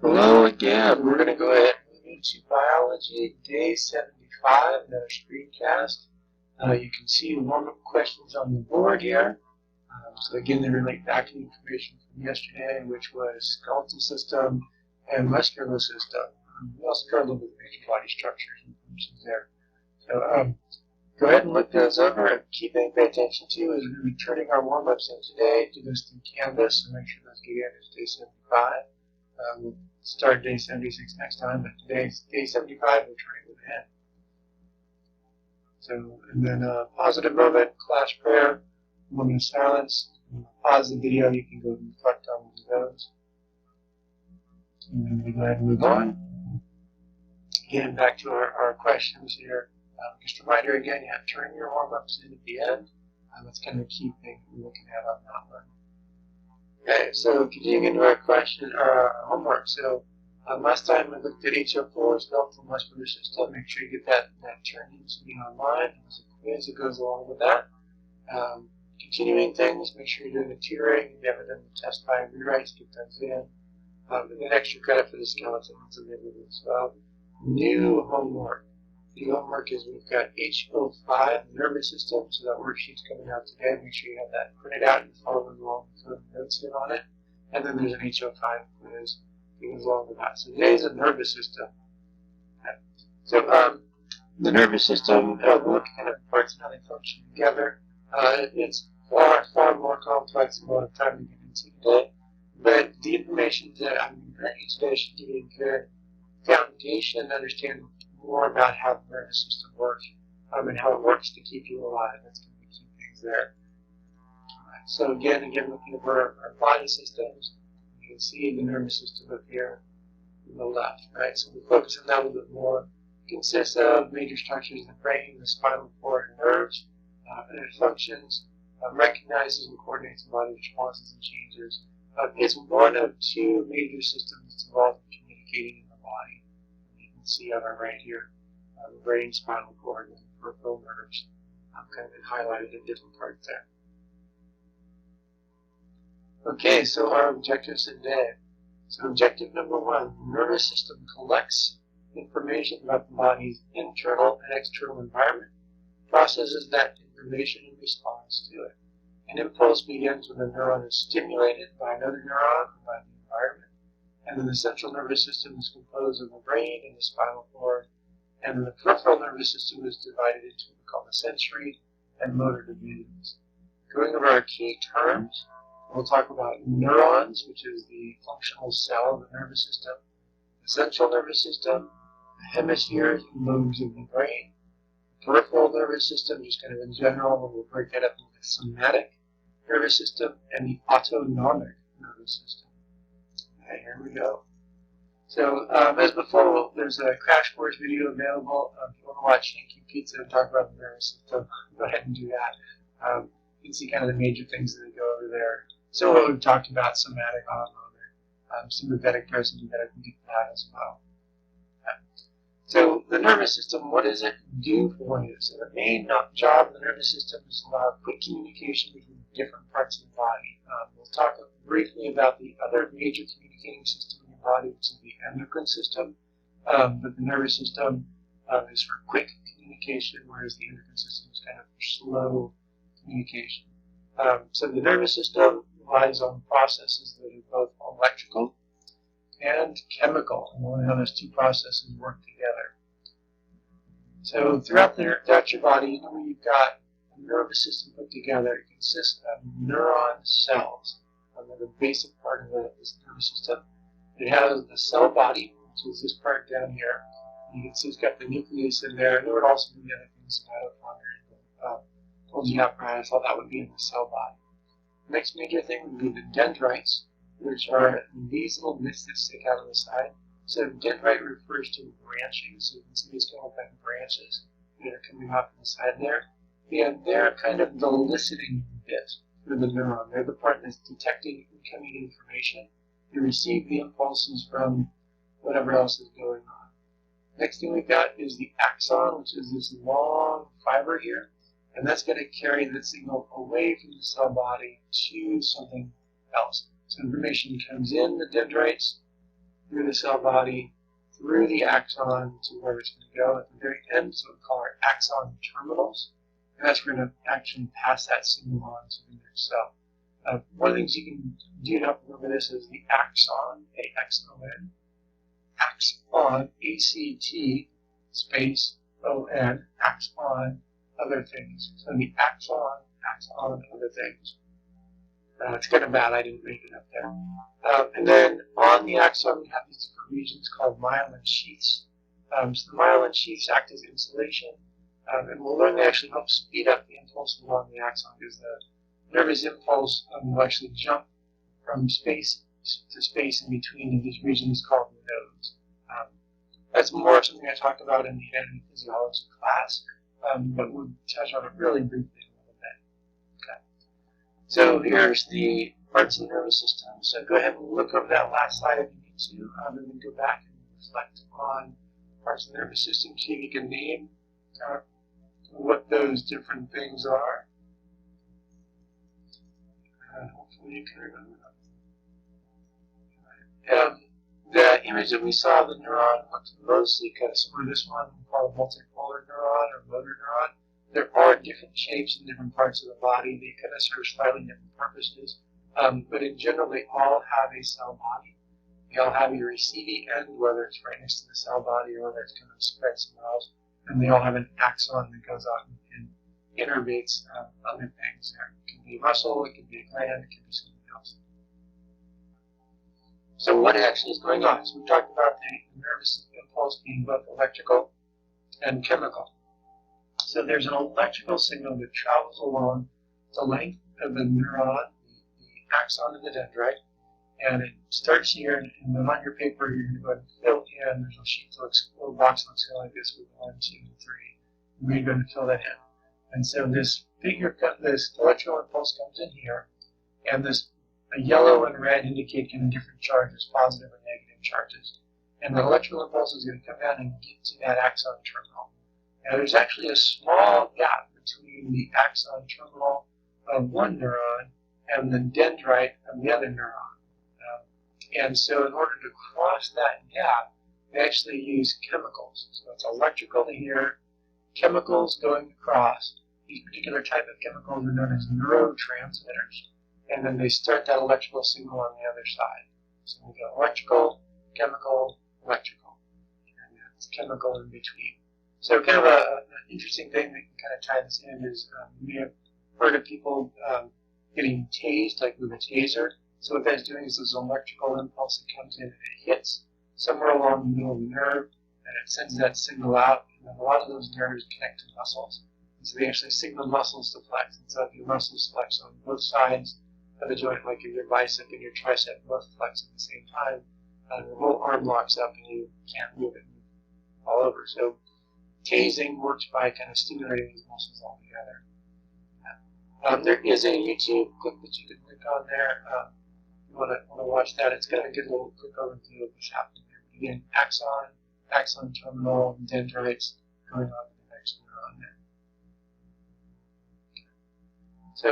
Hello again. We're going to go ahead and move into biology, day 75, another screencast. You can see warm-up questions on the board here. So again, they relate back to the information from yesterday, which was skeletal system and muscular system. We also covered a little bit of major body structures and functions there. So go ahead and look those over. And key thing to pay attention to is we're going to be turning our warm-ups in today. Do those through Canvas and make sure those get in as day 75. We'll start day 76 next time, but today's day 75, we're turning them in. So, and then a positive moment, class prayer, moment of silence. Pause the video, you can go and reflect on one of those. And then we go ahead and move on. Again, back to our questions here. Just a reminder again, you have to turn your warm-ups in at the end. That's kind of a key thing we're looking at on that one. Okay, so continuing into our question, our homework. So last time we looked at HO4, skeletal muscular system. Make sure you get that turned in to me online. There's a quiz that goes along with that. Continuing things, make sure you're doing the tiering. If you haven't done the test by rewrites, get those in. And then extra credit for the skeletons and everything as well. New homework. The homework is we've got HO5, nervous system, so that worksheet's coming out today. Make sure you have that printed out and follow along with the notes in on it. And then there's an HO5 quiz that goes along with that. So today's a nervous system. Okay. So the nervous system, we're looking at parts and how they function together. It's far more complex than what I'm trying to get into today. But the information that I'm going to bring you today should give you a good foundation and understand more about how the nervous system works and how it works to keep you alive. That's going to be key things there. Right. So again, looking over our body systems, you can see the nervous system up here on the left. Right. So we focus on that a little bit more. It consists of major structures in the brain, the spinal cord, and nerves, and it functions, recognizes and coordinates the body responses and changes. It's one of two major systems that's involved in communicating in the body. See on our right here, the brain, spinal cord, and peripheral nerves. Kind of been highlighted in different parts there. Okay, so our objectives today. So objective number one, the nervous system collects information about the body's internal and external environment, processes that information in response to it. An impulse begins when a neuron is stimulated by another neuron or by the environment. And then the central nervous system is composed of the brain and the spinal cord. And then the peripheral nervous system is divided into what we call the sensory and motor divisions. Going over our key terms, we'll talk about neurons, which is the functional cell of the nervous system, the central nervous system, the hemispheres and lobes of the brain, the peripheral nervous system, just kind of in general, and we'll break that up into the somatic nervous system and the autonomic nervous system. Okay, here we go. So, as before, there's a crash course video available. If you want to watch Yankee Pizza and talk about the nervous system, go ahead and do that. You can see kind of the major things that go over there. So what we've talked about, somatic, autonomic, sympathetic, parasympathetic, we get that as well. Okay. So the nervous system, what does it do for you? So the main job of the nervous system is to allow quick communication between different parts of the body. We'll talk briefly about the other major communicating system in your body, which is the endocrine system. But the nervous system is for quick communication, whereas the endocrine system is kind of for slow communication. So the nervous system relies on processes that are both electrical and chemical, and we'll learn how those two processes work together. So throughout your body, you know where you've got a nervous system put together. It consists of neuron cells. The basic part of this nervous system. It has the cell body, which is this part down here. You can see it's got the nucleus in there, and there would also be other things, mitochondria, Golgi apparatus, all that would be in the cell body. The next major thing would be the dendrites, which are these little bits that stick out on the side. So dendrite refers to branching, so you can see these kind of like branches that are coming off the side there. And they're kind of the eliciting bit for the neuron. They're the part that's detecting incoming information. They receive the impulses from whatever else is going on. Next thing we've got is the axon, which is this long fiber here. And that's going to carry the signal away from the cell body to something else. So information comes in the dendrites, through the cell body, through the axon to where it's going to go at the very end. So we call our axon terminals. And that's going to actually pass that signal on to the next cell. One of the things you can do to help remember this is the axon, A-X-O-N, axon, A-C-T, space, O-N, axon, other things. So the axon, other things. It's kind of bad, I didn't make it up there. And then on the axon, we have these different regions called myelin sheaths. So the myelin sheaths act as insulation, and we'll learn they actually help speed up the impulse along the axon because the nervous impulse will actually jump from space to space in between of these regions called the nodes. That's more of something I talk about in the anatomy physiology class, but we'll touch on it really briefly in a little bit. Okay. So here's the parts of the nervous system. So go ahead and look over that last slide if you need to, and then go back and reflect on parts of the nervous system, see if you can name what those different things are. Hopefully you can remember them. The image that we saw of the neuron looks mostly kind of similar to this one, we call it multipolar neuron or motor neuron. There are different shapes in different parts of the body. They kind of serve slightly different purposes, but in general they all have a cell body. They all have a receiving end, whether it's right next to the cell body or whether it's kind of spread somewhere else, and they all have an axon that goes out and innervates other things. It can be a muscle, it can be a gland, it can be something else. So what actually is going on? So we talked about the nervous impulse being both electrical and chemical. So there's an electrical signal that travels along the length of the neuron, the axon and the dendrite, and it starts here, and then on your paper you're going to go ahead and fill in. There's a sheet that looks, a little box that looks kind of like this with 1, 2, and 3. We're going to fill that in. And so this electrical impulse comes in here, and this yellow and red indicate kind of different charges, positive and negative charges. And the electrical impulse is going to come down and get to that axon terminal. Now there's actually a small gap between the axon terminal of one neuron and the dendrite of the other neuron. And so in order to cross that gap, they actually use chemicals. So it's electrical to here, chemicals going across. These particular type of chemicals are known as neurotransmitters. And then they start that electrical signal on the other side. So we go electrical, chemical, electrical. And that's chemical in between. So kind of an interesting thing that can kind of tie this in is you may have heard of people getting tased, like with a taser. So what that's doing is there's an electrical impulse that comes in and it hits somewhere along the middle of the nerve, and it sends that signal out, and then a lot of those nerves connect to muscles. And so they actually signal muscles to flex. And so if your muscles flex on both sides of the joint, like if your bicep and your tricep both flex at the same time, the whole arm locks up and you can't move it all over. So tasing works by kind of stimulating these muscles all together. There is a YouTube clip that you can link on there. If you want to watch that, it's got a good little quick overview of what's happening there. But again, axon terminal, dendrites going on to the next neuron there. So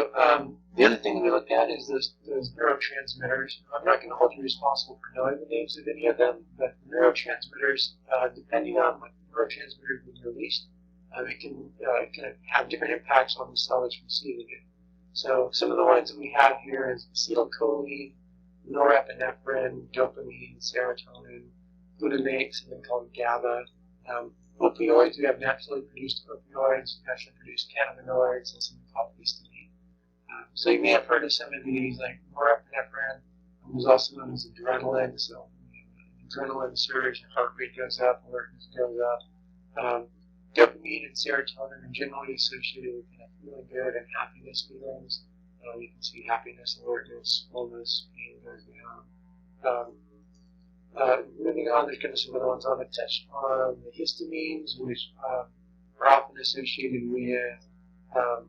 the other thing we looked at is those neurotransmitters. I'm not going to hold you responsible for knowing the names of any of them, but neurotransmitters, depending on what neurotransmitter is released, it can have different impacts on the cell that's receiving it. So some of the ones that we have here is acetylcholine, norepinephrine, dopamine, serotonin, glutamate, something called GABA. Opioids, we have naturally produced opioids, naturally produced cannabinoids, and something called histamine. So you may have heard of some of these, like norepinephrine, was also known as adrenaline. So adrenaline surge, your heart rate goes up, alertness goes up. Dopamine and serotonin are generally associated with kind of feeling good and happiness feelings. You can see happiness, alertness, fullness, pain goes down. Moving on, there's kind of some other ones on the touch on the histamines, which are often associated with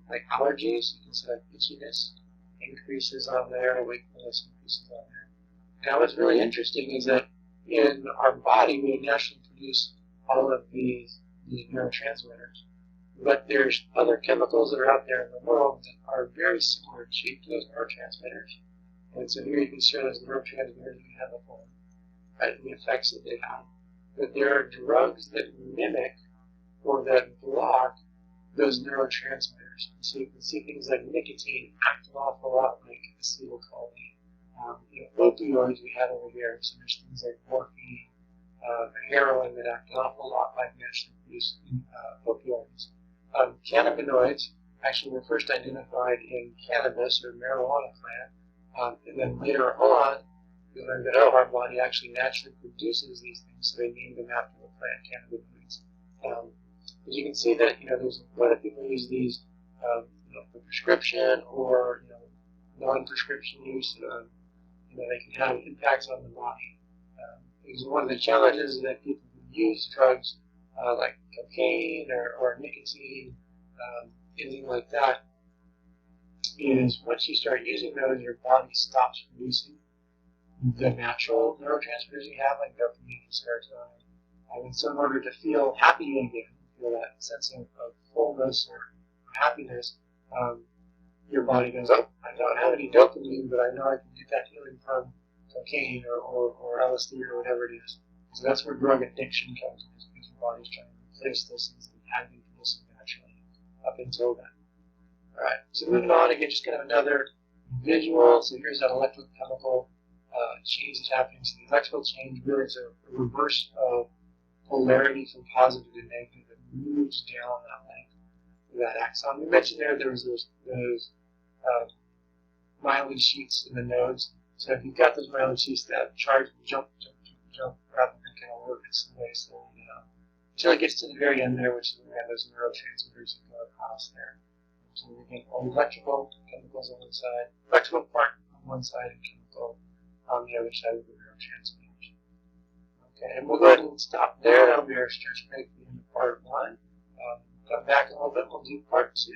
like allergies. You can see like itchiness increases on there, wakefulness increases on there. Now what's really interesting is that in our body we naturally produce all of these neurotransmitters, but there's other chemicals that are out there in the world that are very similar in shape to those neurotransmitters. And so here you can see those neurotransmitters we have before. right, and the effects that they have. But there are drugs that mimic or that block those neurotransmitters. So you can see things like nicotine act an awful lot like acetylcholine. Opioids we have over here, so there's things like morphine, heroin that act an awful lot like naturally produced opioids. Cannabinoids actually were first identified in cannabis or marijuana plant, and then later on we learned that our body actually naturally produces these things, so they named them after the plant cannabinoids. As you can see that there's a lot of people use these for prescription or non-prescription use. They can have impacts on the body. Because one of the challenges is that people who use drugs like cocaine or nicotine, anything like that, is once you start using those, your body stops producing the natural neurotransmitters you have, like dopamine and serotonin. And so in order to feel happy again, feel that sense of fullness or happiness, your body goes, oh, I don't have any dopamine, but I know I can get that feeling from cocaine or LSD or whatever it is. So that's where drug addiction comes in, because your body's trying to replace those things that had been producing naturally up until then. All right, so moving on, again, just kind of another visual. So here's that electrochemical change that's happening. So the electrical change really is a reverse of polarity from positive to negative. It moves down that length of that axon. We mentioned there was those myelin sheets in the nodes. So if you've got those myelin sheets, that charge will jump rather than kind of work its way slowly down until it gets to the very end there, which is where we have those neurotransmitters that go across there. So we get electrical chemicals on one side, electrical part on one side, and chemical on the other side of the neurotransmitters. Okay, and we'll go ahead and stop there. That'll be our stretch break for the end of part 1. Come back in a little bit, we'll do part 2.